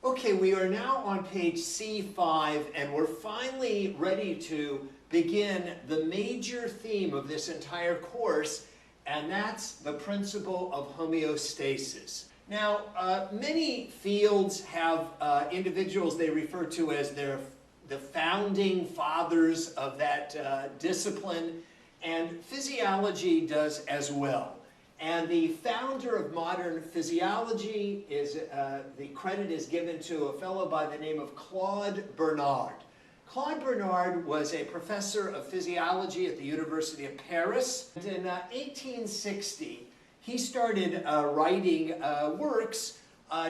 Okay, we are now on page C5, and we're finally ready to begin the major theme of this entire course, and that's the principle of homeostasis. Now, many fields have individuals they refer to as the founding fathers of that discipline, and physiology does as well. And the founder of modern physiology is, the credit is given to a fellow by the name of Claude Bernard. Claude Bernard was a professor of physiology at the University of Paris. And in 1860, he started writing works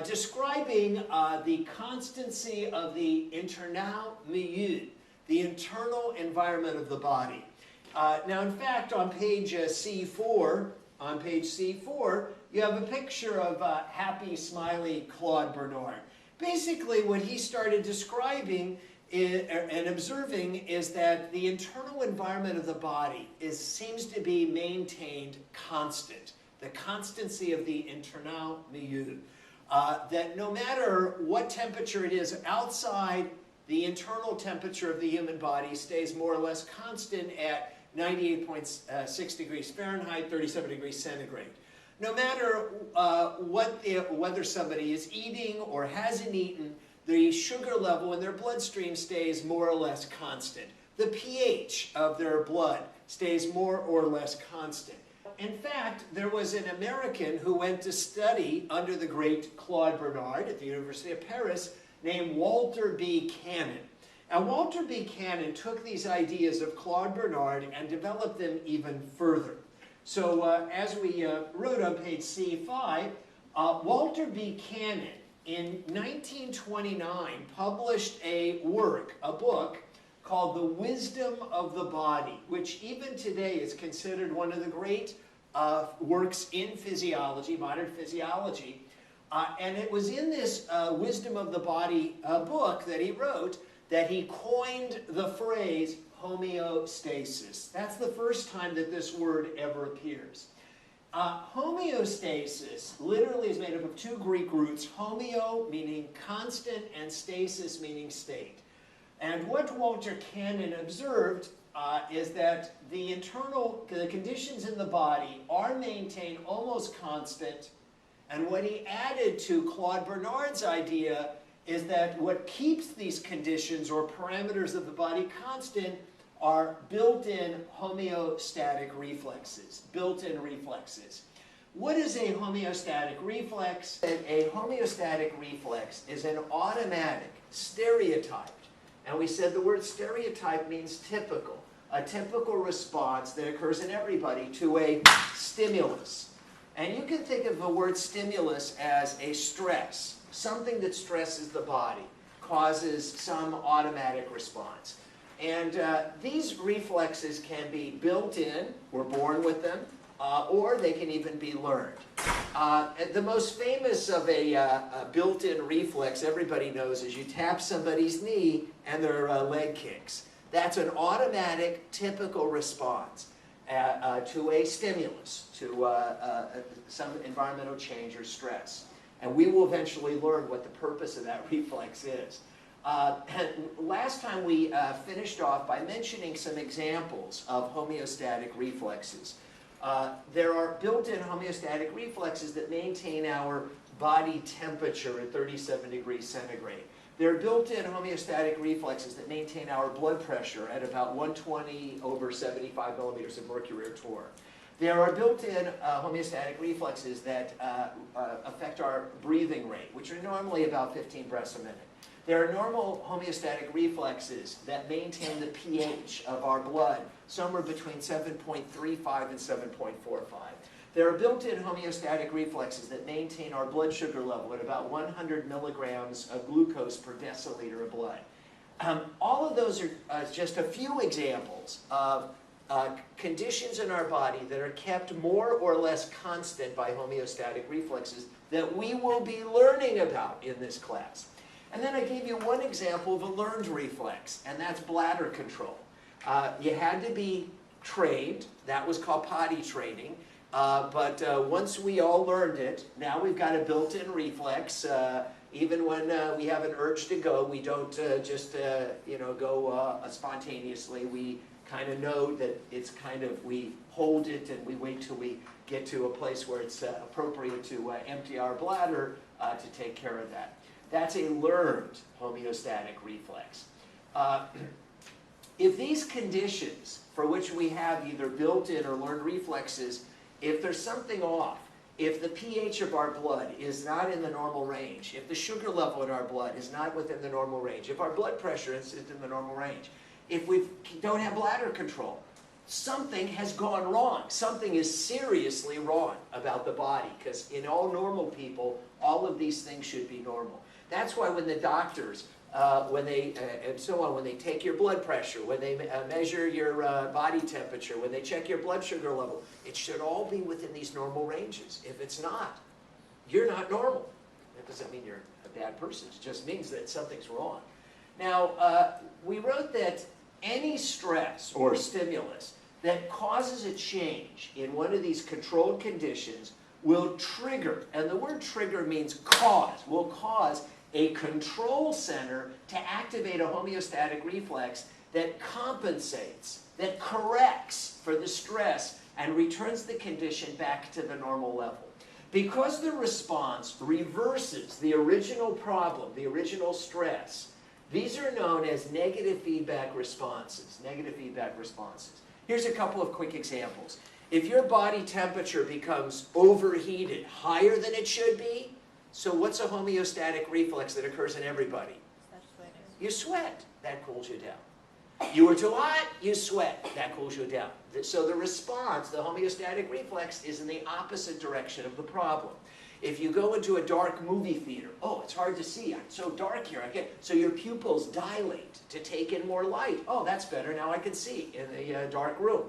describing the constancy of the internal milieu, the internal environment of the body. Now, in fact, on page C4, you have a picture of happy, smiley Claude Bernard. Basically, what he started describing and observing is that the internal environment of the body seems to be maintained constant. The constancy of the internal milieu. That no matter what temperature it is outside, the internal temperature of the human body stays more or less constant at 98.6 degrees Fahrenheit, 37 degrees centigrade. No matter whether somebody is eating or hasn't eaten, the sugar level in their bloodstream stays more or less constant. The pH of their blood stays more or less constant. In fact, there was an American who went to study under the great Claude Bernard at the University of Paris named Walter B. Cannon. And Walter B. Cannon took these ideas of Claude Bernard and developed them even further. So as we wrote on page C5, Walter B. Cannon in 1929 published a book called The Wisdom of the Body, which even today is considered one of the great works in physiology, modern physiology. And it was in this Wisdom of the Body book that he wrote that he coined the phrase homeostasis. That's the first time that this word ever appears. Homeostasis literally is made up of two Greek roots, homeo meaning constant and stasis meaning state. And what Walter Cannon observed is that the conditions in the body are maintained almost constant, and what he added to Claude Bernard's idea is that what keeps these conditions or parameters of the body constant are built-in homeostatic reflexes, built-in reflexes. What is a homeostatic reflex? A homeostatic reflex is an automatic, stereotyped, and we said the word stereotype means typical, a typical response that occurs in everybody to a stimulus. And you can think of the word stimulus as a stress. Something that stresses the body, causes some automatic response. And these reflexes can be built in, we're born with them, or they can even be learned. The most famous of a built-in reflex everybody knows is you tap somebody's knee and their leg kicks. That's an automatic, typical response to a stimulus, to some environmental change or stress. And we will eventually learn what the purpose of that reflex is. And last time we finished off by mentioning some examples of homeostatic reflexes. There are built-in homeostatic reflexes that maintain our body temperature at 37 degrees centigrade. There are built-in homeostatic reflexes that maintain our blood pressure at about 120 over 75 millimeters of mercury or torr. There are built-in homeostatic reflexes that affect our breathing rate, which are normally about 15 breaths a minute. There are normal homeostatic reflexes that maintain the pH of our blood, somewhere between 7.35 and 7.45. There are built-in homeostatic reflexes that maintain our blood sugar level at about 100 milligrams of glucose per deciliter of blood. All of those are just a few examples of conditions in our body that are kept more or less constant by homeostatic reflexes that we will be learning about in this class. And then I gave you one example of a learned reflex, and that's bladder control. You had to be trained. That was called potty training. But once we all learned it, now we've got a built-in reflex Even when we have an urge to go, we don't just go spontaneously. We kind of know that it's kind of, we hold it and we wait till we get to a place where it's appropriate to empty our bladder to take care of that. That's a learned homeostatic reflex. If these conditions for which we have either built-in or learned reflexes, if there's something off, if the pH of our blood is not in the normal range, if the sugar level in our blood is not within the normal range, if our blood pressure is in the normal range, if we don't have bladder control, something has gone wrong. Something is seriously wrong about the body, because in all normal people, all of these things should be normal. That's why when the doctors, when they take your blood pressure, when they measure your body temperature, when they check your blood sugar level, it should all be within these normal ranges. If it's not, you're not normal. That doesn't mean you're a bad person. It just means that something's wrong. Now, we wrote that any stress or stimulus that causes a change in one of these controlled conditions will trigger, and the word trigger means cause, will cause a control center to activate a homeostatic reflex that compensates, that corrects for the stress and returns the condition back to the normal level. Because the response reverses the original problem, the original stress, these are known as negative feedback responses. Negative feedback responses. Here's a couple of quick examples. If your body temperature becomes overheated, higher than it should be, so what's a homeostatic reflex that occurs in everybody? You sweat. That cools you down. You were too hot, you sweat. That cools you down. So the response, the homeostatic reflex, is in the opposite direction of the problem. If you go into a dark movie theater, oh, it's hard to see. It's so dark here. So your pupils dilate to take in more light. Oh, that's better. Now I can see in the dark room.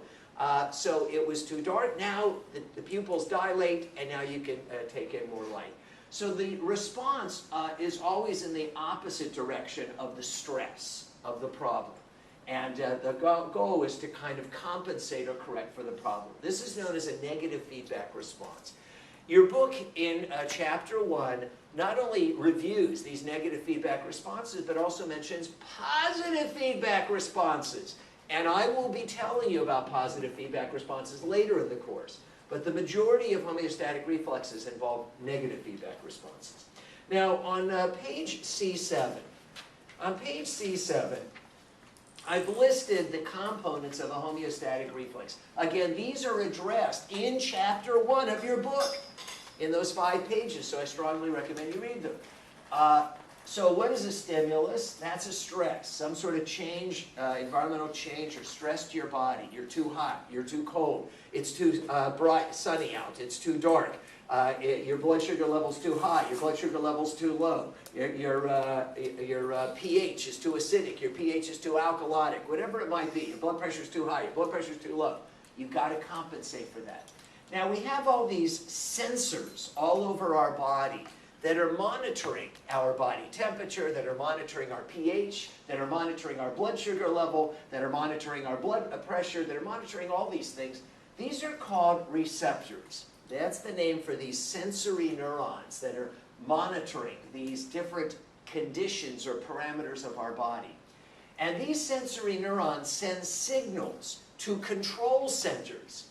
So it was too dark. Now the pupils dilate, and now you can take in more light. So the response is always in the opposite direction of the stress of the problem. And the goal is to kind of compensate or correct for the problem. This is known as a negative feedback response. Your book in chapter 1 not only reviews these negative feedback responses, but also mentions positive feedback responses. And I will be telling you about positive feedback responses later in the course. But the majority of homeostatic reflexes involve negative feedback responses. Now, on page C7, I've listed the components of a homeostatic reflex. Again, these are addressed in chapter 1 of your book, in those 5 pages, so I strongly recommend you read them. So what is a stimulus? That's a stress, some sort of change, environmental change or stress to your body. You're too hot, you're too cold, it's too bright, sunny out, it's too dark, your blood sugar level's too high, your blood sugar level's too low, your pH is too acidic, your pH is too alkalotic, whatever it might be, your blood pressure's too high, your blood pressure's too low. You've got to compensate for that. Now we have all these sensors all over our body that are monitoring our body temperature, that are monitoring our pH, that are monitoring our blood sugar level, that are monitoring our blood pressure, that are monitoring all these things. These are called receptors. That's the name for these sensory neurons that are monitoring these different conditions or parameters of our body. And these sensory neurons send signals to control centers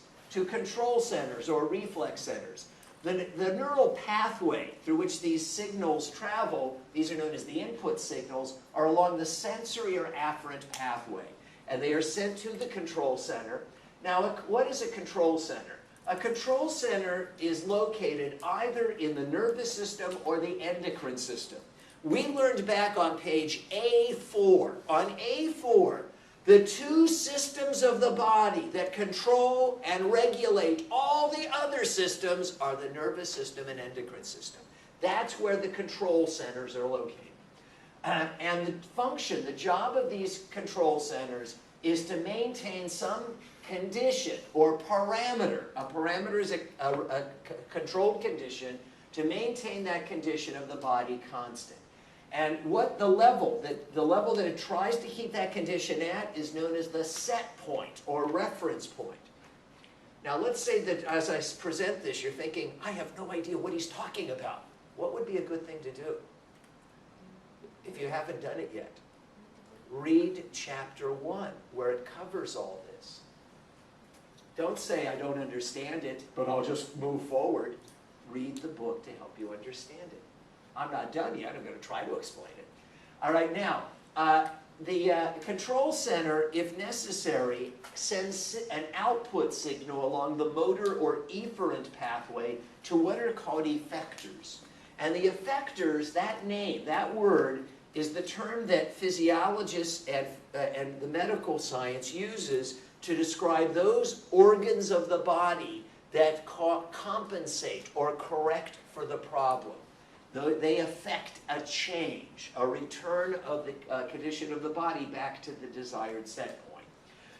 or reflex centers. The neural pathway through which these signals travel, these are known as the input signals, are along the sensory or afferent pathway. And they are sent to the control center. Now, what is a control center? A control center is located either in the nervous system or the endocrine system. We learned back on page A4. On A4, the 2 systems of the body that control and regulate all the other systems are the nervous system and endocrine system. That's where the control centers are located. And the function, the job of these control centers is to maintain some condition or parameter. A parameter is a controlled condition to maintain that condition of the body constant. And what the level that it tries to keep that condition at is known as the set point or reference point. Now let's say that as I present this, you're thinking, I have no idea what he's talking about. What would be a good thing to do? if you haven't done it yet, read chapter 1, where it covers all this. Don't say, I don't understand it, but I'll just move forward. Read the book to help you understand it. I'm not done yet. I'm going to try to explain it. All right, now, the control center, if necessary, sends an output signal along the motor or efferent pathway to what are called effectors. And the effectors, that name, that word, is the term that physiologists and the medical science uses to describe those organs of the body that compensate or correct for the problem. They affect a change, a return of the condition of the body back to the desired set point.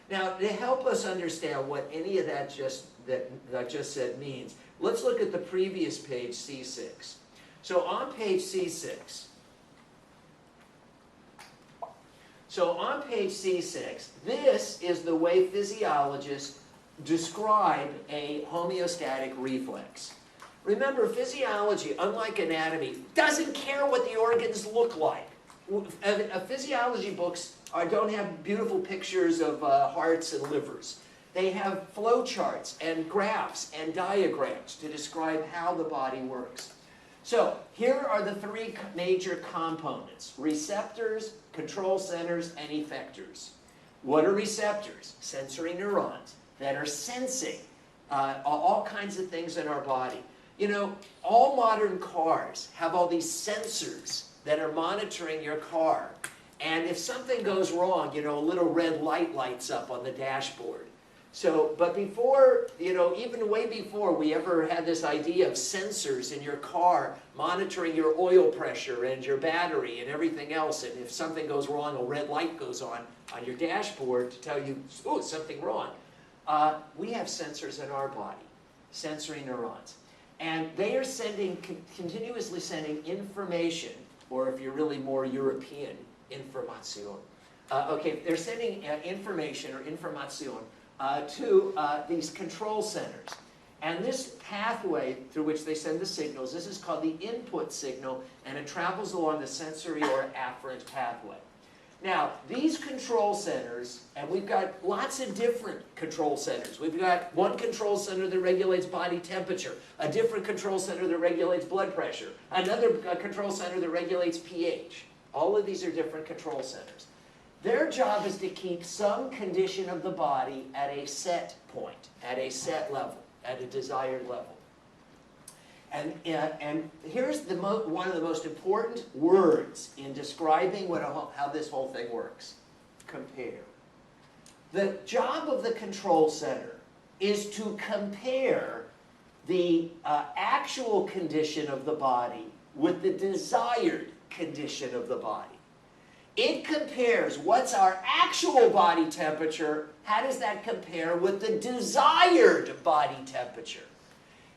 Now, to help us understand what any of that I just said means, let's look at the previous page, C6. So on page C6, this is the way physiologists describe a homeostatic reflex. Remember, physiology, unlike anatomy, doesn't care what the organs look like. Physiology books don't have beautiful pictures of hearts and livers. They have flow charts and graphs and diagrams to describe how the body works. So here are the three major components: receptors, control centers, and effectors. What are receptors? Sensory neurons that are sensing all kinds of things in our body. You know, all modern cars have all these sensors that are monitoring your car. And if something goes wrong, you know, a little red light lights up on the dashboard. So, but before, you know, even way before we ever had this idea of sensors in your car monitoring your oil pressure and your battery and everything else, and if something goes wrong, a red light goes on your dashboard to tell you, oh, something wrong. We have sensors in our body, sensory neurons. And they are continuously sending information, or if you're really more European, information. They're sending information or information to these control centers. And this pathway through which they send the signals, this is called the input signal, and it travels along the sensory or afferent pathway. Now, these control centers, and we've got lots of different control centers. We've got one control center that regulates body temperature, a different control center that regulates blood pressure, another control center that regulates pH. All of these are different control centers. Their job is to keep some condition of the body at a set point, at a set level, at a desired level. And here's one of the most important words in describing how this whole thing works: compare. The job of the control center is to compare the actual condition of the body with the desired condition of the body. It compares what's our actual body temperature, how does that compare with the desired body temperature?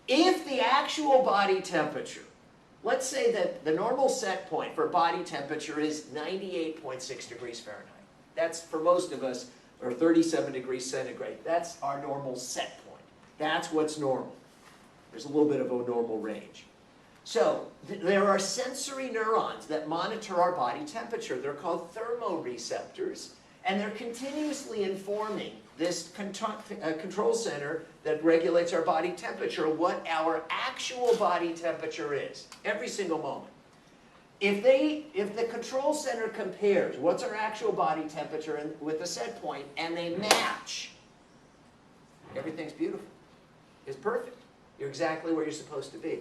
If the actual body temperature, let's say that the normal set point for body temperature is 98.6 degrees Fahrenheit. That's, for most of us, or 37 degrees centigrade. That's our normal set point. That's what's normal. There's a little bit of a normal range. So there are sensory neurons that monitor our body temperature. They're called thermoreceptors, and they're continuously informing this control center that regulates our body temperature what our actual body temperature is every single moment. If the control center compares what's our actual body temperature with the set point, and they match, everything's beautiful. It's perfect. You're exactly where you're supposed to be.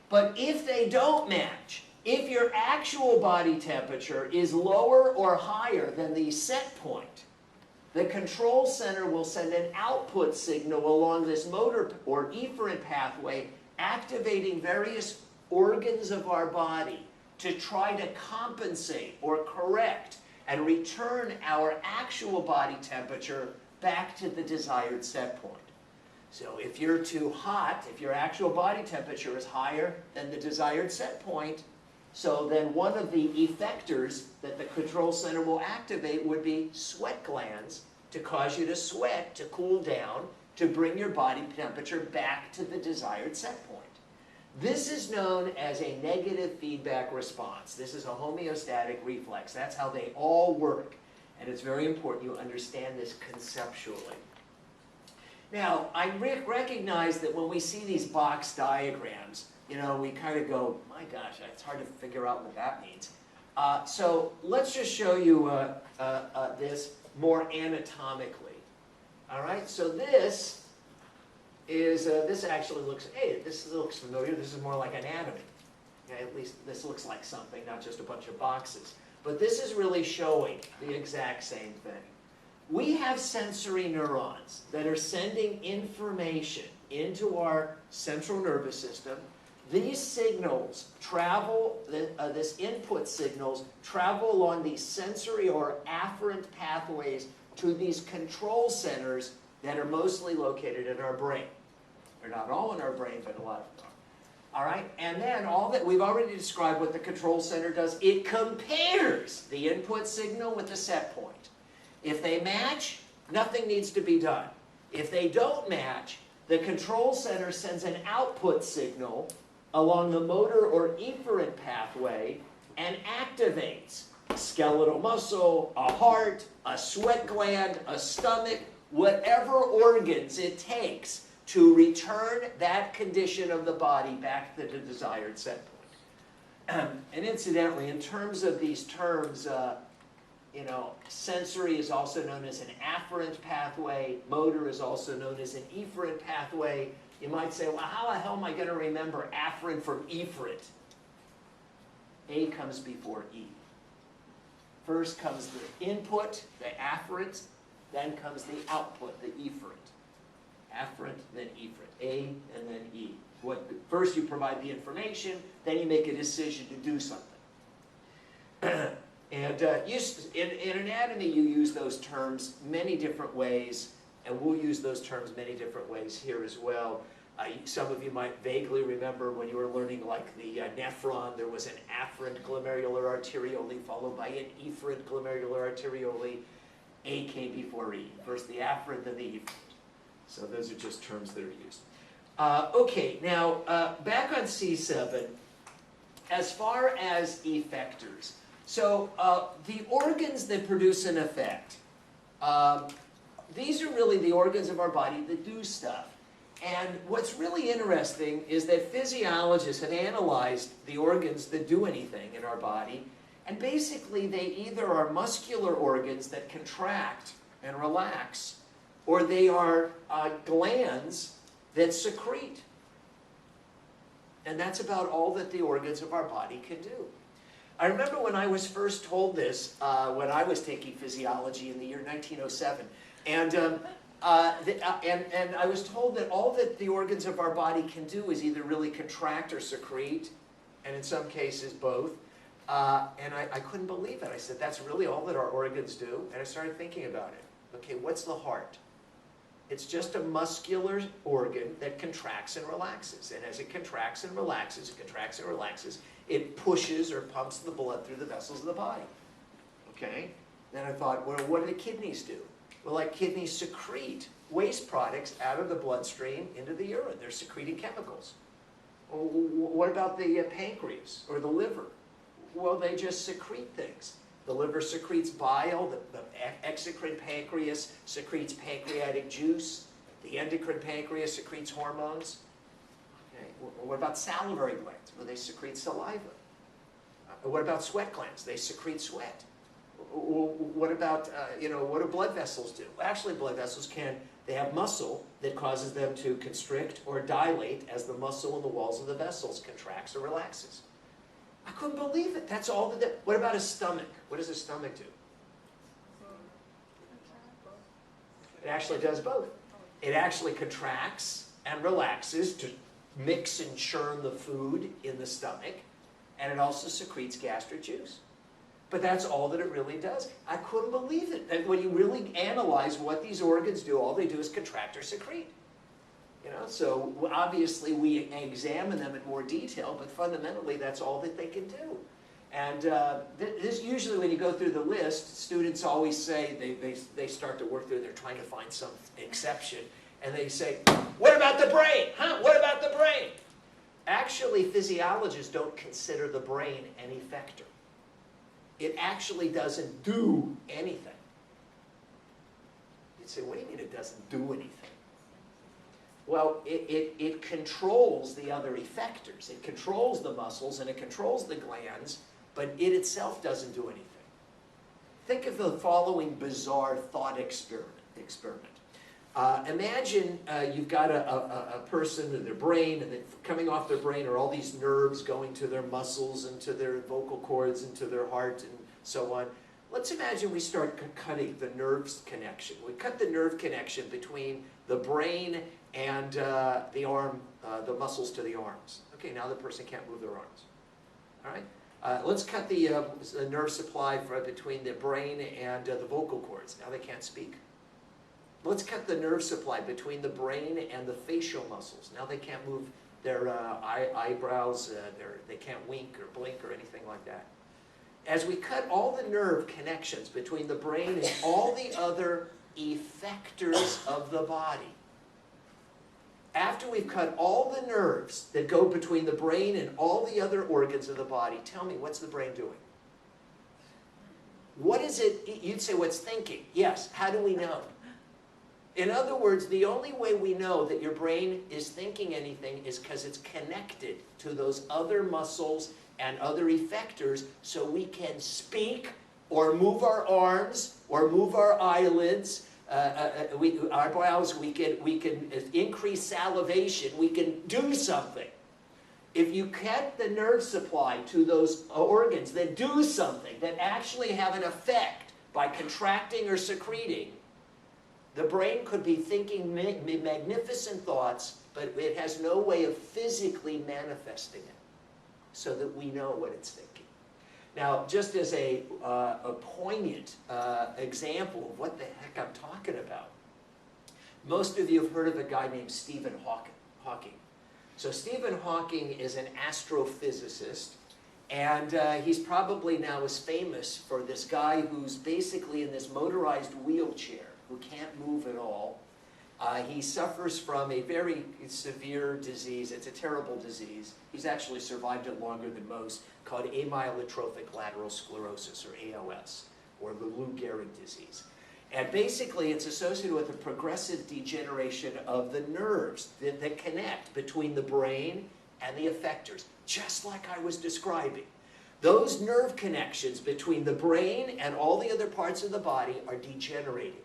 But if they don't match, if your actual body temperature is lower or higher than the set point, the control center will send an output signal along this motor or efferent pathway, activating various organs of our body to try to compensate or correct and return our actual body temperature back to the desired set point. So if you're too hot, if your actual body temperature is higher than the desired set point, so then one of the effectors that the control center will activate would be sweat glands to cause you to sweat, to cool down, to bring your body temperature back to the desired set point. This is known as a negative feedback response. This is a homeostatic reflex. That's how they all work. And it's very important you understand this conceptually. Now, I recognize that when we see these box diagrams, you know, we kind of go, my gosh, it's hard to figure out what that means. So let's just show you this more anatomically. All right, so this is, this actually looks, hey, this looks familiar. This is more like anatomy. Okay, at least this looks like something, not just a bunch of boxes. But this is really showing the exact same thing. We have sensory neurons that are sending information into our central nervous system. These signals travel, this input signals travel along these sensory or afferent pathways to these control centers that are mostly located in our brain. They're not all in our brain, but a lot of them are. All right, and then all that, we've already described what the control center does. It compares the input signal with the set point. If they match, nothing needs to be done. If they don't match, the control center sends an output signal along the motor or efferent pathway and activates a skeletal muscle, a heart, a sweat gland, a stomach, whatever organs it takes to return that condition of the body back to the desired set point. And incidentally, in terms of these terms, you know, sensory is also known as an afferent pathway. Motor is also known as an efferent pathway. You might say, well, how the hell am I going to remember afferent from efferent? A comes before E. First comes the input, the afferent, then comes the output, the efferent. Afferent, then efferent. A, and then E. First you provide the information, then you make a decision to do something. And in anatomy, you use those terms many different ways, and we'll use those terms many different ways here as well. Some of you might vaguely remember when you were learning like the nephron, there was an afferent glomerular arteriole followed by an efferent glomerular arteriole. A came before E. First the afferent, then the efferent. So those are just terms that are used. Okay, now back on C7, as far as effectors. So the organs that produce an effect, these are really the organs of our body that do stuff. And what's really interesting is that physiologists have analyzed the organs that do anything in our body, and basically they either are muscular organs that contract and relax, or they are glands that secrete. And that's about all that the organs of our body can do. I remember when I was first told this, when I was taking physiology in the year 1907, and I was told that all that the organs of our body can do is either really contract or secrete, and in some cases both. And I couldn't believe it. I said, that's really all that our organs do? And I started thinking about it. Okay, what's the heart? It's just a muscular organ that contracts and relaxes. And as it contracts and relaxes, it pushes or pumps the blood through the vessels of the body. Okay? Then I thought, well, what do the kidneys do? Well, like kidneys secrete waste products out of the bloodstream into the urine. They're secreting chemicals. Well, what about the pancreas or the liver? Well, they just secrete things. The liver secretes bile, the exocrine pancreas secretes pancreatic juice, the endocrine pancreas secretes hormones. Okay. What about salivary glands? Well, they secrete saliva. What about sweat glands? They secrete sweat. What about, what do blood vessels do? Well, actually, blood vessels they have muscle that causes them to constrict or dilate as the muscle in the walls of the vessels contracts or relaxes. I couldn't believe it. That's all that. What about a stomach? What does a stomach do? It actually does both. It actually contracts and relaxes to mix and churn the food in the stomach, and it also secretes gastric juice. But that's all that it really does. I couldn't believe it. And when you really analyze what these organs do, all they do is contract or secrete. So obviously we examine them in more detail, but fundamentally that's all that they can do. And this usually when you go through the list, students always say, they start to work through, they're trying to find some exception, and they say, what about the brain? Huh? What about the brain? Actually, actually, physiologists don't consider the brain an effector. It actually doesn't do anything. You'd say, what do you mean it doesn't do anything? Well, it controls the other effectors. It controls the muscles and it controls the glands, but it itself doesn't do anything. Think of the following bizarre thought experiment. Imagine you've got a person in their brain, and then coming off their brain are all these nerves going to their muscles and to their vocal cords and to their heart and so on. Let's imagine we start cutting the nerves connection. We cut the nerve connection between the brain and the arm, the muscles to the arms. Okay, now the person can't move their arms. All right? Let's cut the nerve supply between the brain and the vocal cords. Now they can't speak. Let's cut the nerve supply between the brain and the facial muscles. Now they can't move their eyebrows, they can't wink or blink or anything like that. As we cut all the nerve connections between the brain and all the other effectors of the body, after we've cut all the nerves that go between the brain and all the other organs of the body, tell me, what's the brain doing? What is it? You'd say, what's thinking? Yes. How do we know? In other words, the only way we know that your brain is thinking anything is because it's connected to those other muscles and other effectors, so we can speak or move our arms or move our eyelids, our brows, we can increase salivation, we can do something. If you cut the nerve supply to those organs that do something, that actually have an effect by contracting or secreting, the brain could be thinking magnificent thoughts, but it has no way of physically manifesting it so that we know what it's thinking. Now, just as a poignant example of what the heck I'm talking about, most of you have heard of a guy named Stephen Hawking. So Stephen Hawking is an astrophysicist, and he's probably now as famous for this guy who's basically in this motorized wheelchair, who can't move at all. He suffers from a very severe disease. It's a terrible disease. He's actually survived it longer than most, called amyotrophic lateral sclerosis, or ALS, or the Lou Gehrig disease. And basically, it's associated with a progressive degeneration of the nerves that connect between the brain and the effectors, just like I was describing. Those nerve connections between the brain and all the other parts of the body are degenerating.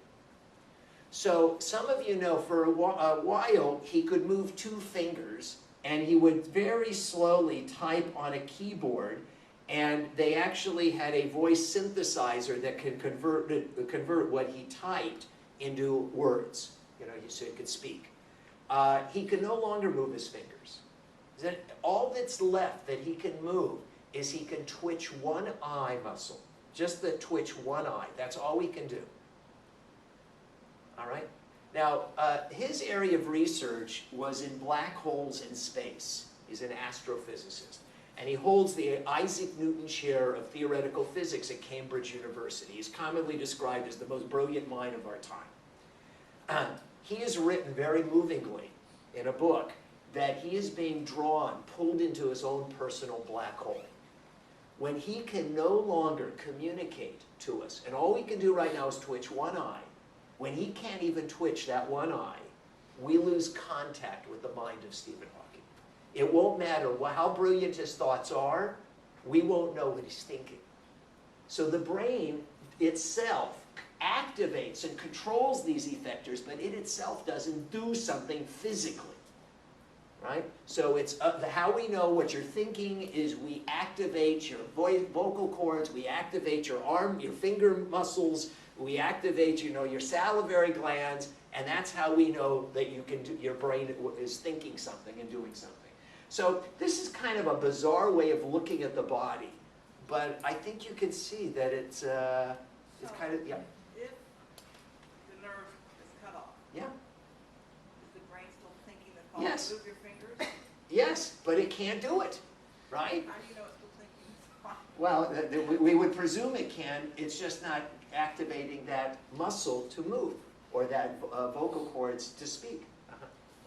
So some of you know for a while he could move 2 fingers and he would very slowly type on a keyboard, and they actually had a voice synthesizer that could convert what he typed into words, so he could speak. He could no longer move his fingers. All that's left that he can move is he can twitch one eye muscle, just the twitch one eye. That's all he can do. All right? Now, his area of research was in black holes in space. He's an astrophysicist. And he holds the Isaac Newton Chair of Theoretical Physics at Cambridge University. He's commonly described as the most brilliant mind of our time. He has written very movingly in a book that he is being drawn, pulled into his own personal black hole. When he can no longer communicate to us, and all we can do right now is twitch one eye, when he can't even twitch that one eye, we lose contact with the mind of Stephen Hawking. It won't matter how brilliant his thoughts are, we won't know what he's thinking. So the brain itself activates and controls these effectors, but it itself doesn't do something physically. Right? So it's how we know what you're thinking is we activate your vocal cords, we activate your arm, your finger muscles, we activate, your salivary glands, and that's how we know that your brain is thinking something and doing something. So this is kind of a bizarre way of looking at the body, but I think you can see that it's kind of, yeah. If the nerve is cut off, yeah. is the brain still thinking the call Yes. to move your fingers? Yes, but it can't do it, right? How do you know it's still thinking? Well, we would presume it can, it's just not activating that muscle to move, or that vocal cords to speak.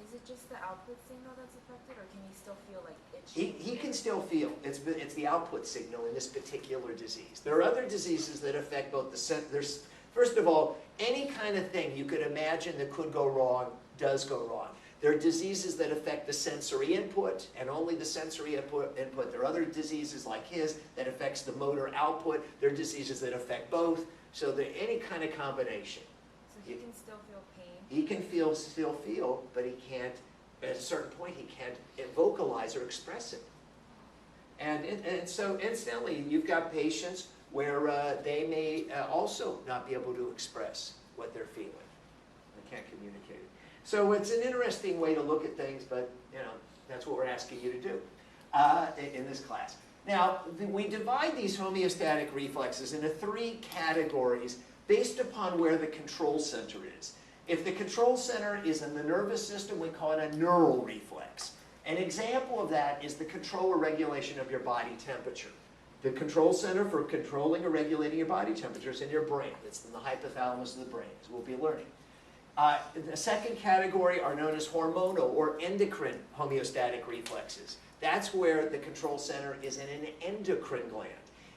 Is it it just the output signal that's affected, or can he still feel like itch? He can still feel. It's the output signal in this particular disease. There are other diseases that affect both there's, first of all, any kind of thing you could imagine that could go wrong does go wrong. There are diseases that affect the sensory input and only the sensory input. There are other diseases like his that affects the motor output. There are diseases that affect both. So there any kind of combination. So he can still feel pain? He can still feel, but he can't, at a certain point, he can't vocalize or express it. And so incidentally, you've got patients where they may also not be able to express what they're feeling. They can't communicate it. So it's an interesting way to look at things, but you know, that's what we're asking you to do in this class. Now, we divide these homeostatic reflexes into 3 categories based upon where the control center is. If the control center is in the nervous system, we call it a neural reflex. An example of that is the control or regulation of your body temperature. The control center for controlling or regulating your body temperature is in your brain. It's in the hypothalamus of the brain, as we'll be learning. The second category are known as hormonal or endocrine homeostatic reflexes. That's where the control center is in an endocrine gland.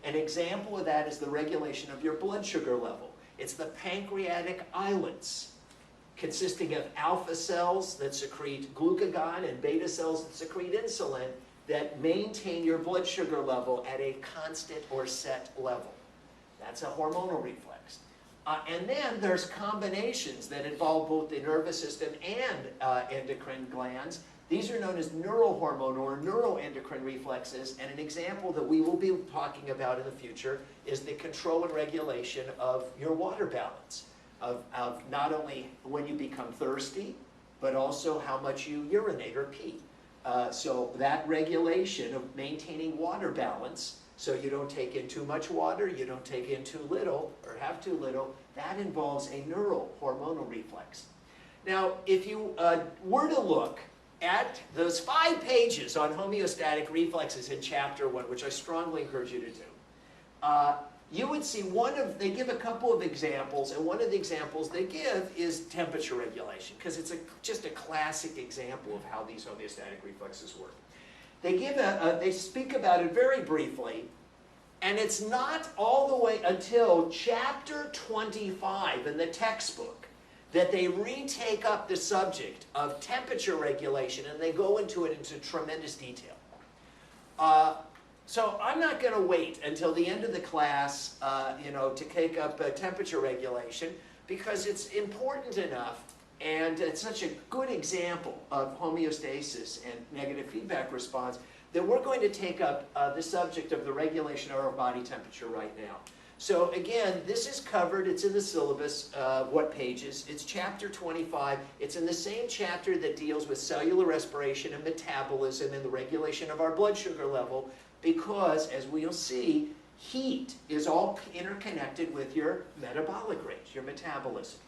An example of that is the regulation of your blood sugar level. It's the pancreatic islets, consisting of alpha cells that secrete glucagon and beta cells that secrete insulin, that maintain your blood sugar level at a constant or set level. That's a hormonal reflex. And then there's combinations that involve both the nervous system and endocrine glands. These are known as Neuro-Homonal or neuroendocrine reflexes, and an example that we will be talking about in the future is the control and regulation of your water balance, of not only when you become thirsty, but also how much you urinate or pee. So that regulation of maintaining water balance, so you don't take in too much water, you don't take in too little, or have too little, that involves a neurohormonal reflex. Now, if you were to look at those 5 pages on homeostatic reflexes in chapter 1, which I strongly encourage you to do, you would see they give a couple of examples, and one of the examples they give is temperature regulation, because it's just a classic example of how these homeostatic reflexes work. They speak about it very briefly, and it's not all the way until chapter 25 in the textbook that they retake up the subject of temperature regulation, and they go into it into tremendous detail. So I'm not going to wait until the end of the class, to take up temperature regulation, because it's important enough, and it's such a good example of homeostasis and negative feedback response that we're going to take up the subject of the regulation of our body temperature right now. So again, this is covered, it's in the syllabus, what pages? It's chapter 25. It's in the same chapter that deals with cellular respiration and metabolism and the regulation of our blood sugar level, because, as we'll see, heat is all interconnected with your metabolic rate, your metabolism.